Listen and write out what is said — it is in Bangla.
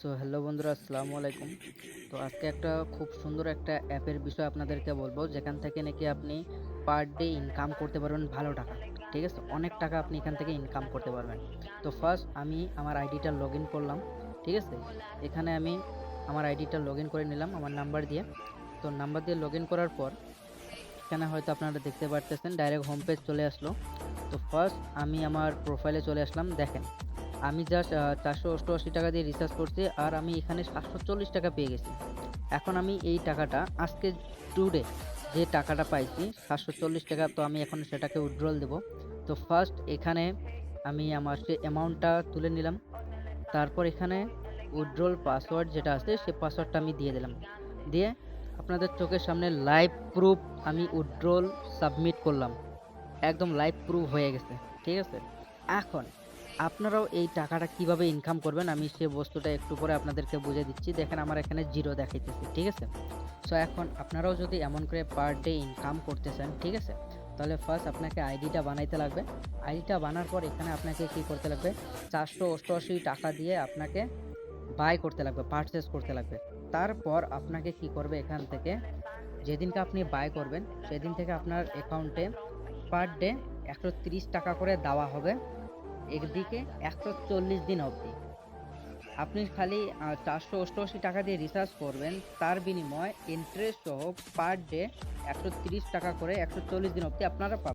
সো হ্যালো বন্ধুরা, আসসালামু আলাইকুম। তো আজকে একটা খুব সুন্দর একটা অ্যাপের বিষয় আপনাদেরকে বলবো, যেখান থেকে নাকি আপনি পার ডে ইনকাম করতে পারবেন ভালো টাকা। ঠিক আছে, অনেক টাকা আপনি এখান থেকে ইনকাম করতে পারবেন। তো ফার্স্ট আমি আমার আইডিটা লগ ইন করলাম। ঠিক আছে, এখানে আমি আমার আইডিটা লগ ইন করে নিলাম আমার নাম্বার দিয়ে। তো নাম্বার দিয়ে লগ ইন করার পর এখানে হয়তো আপনারা দেখতে পারতেছেন ডাইরেক্ট হোম পেজ চলে আসলো। তো ফার্স্ট আমি আমার প্রোফাইলে চলে আসলাম। দেখেন, আমি জাস্ট 488 টাকা দিয়ে রিচার্জ করছি, আর আমি এখানে 740 টাকা পেয়ে গেছি। এখন আমি এই টাকাটা আজকে টুডে যে টাকাটা পাইছি 740 টাকা, তো আমি এখন সেটাকে উইথড্রল দেব। তো ফার্স্ট এখানে আমি আমার সে অ্যামাউন্টটা তুলে নিলাম। তারপর এখানে উইথড্রল পাসওয়ার্ড যেটা আছে সে পাসওয়ার্ডটা আমি দিয়ে দিলাম। দিয়ে আপনাদের চোখের সামনে লাইভ প্রুফ আমি উইথড্রল সাবমিট করলাম। একদম লাইভ প্রুফ হয়ে গেছে। ঠিক আছে? এখন আপনারাও এই টাকাটা কিভাবে ইনকাম করবেন আমি সে বস্তুটা একটু পরে আপনাদেরকে বুঝিয়ে দিচ্ছি। দেখেন আমার এখানে 0 দেখাইতেছে। ঠিক আছে? সো এখন আপনারাও যদি এমন করে পার ডে ইনকাম করতে চান, ঠিক আছে? তাহলে ফার্স্ট আপনাকে আইডিটা বানাইতে লাগবে। আইডিটা বানার পর এখানে আপনাকে কি করতে লাগবে? 488 টাকা দিয়ে আপনাকে বাই করতে লাগবে, পারচেজ করতে লাগবে। তারপর আপনাকে কি করবে, এখান থেকে যেদিনকে আপনি বাই করবেন সেদিন থেকে আপনার অ্যাকাউন্টে পার ডে 130 টাকা করে দেওয়া হবে। একদিকে 140 দিন অবধি আপনি খালি 488 টাকা দিয়ে রিচার্জ করবেন, তার বিনিময়ে ইন্টারেস্ট সহ পার ডে 130 টাকা করে 140 দিন অবধি আপনারা পাবেন।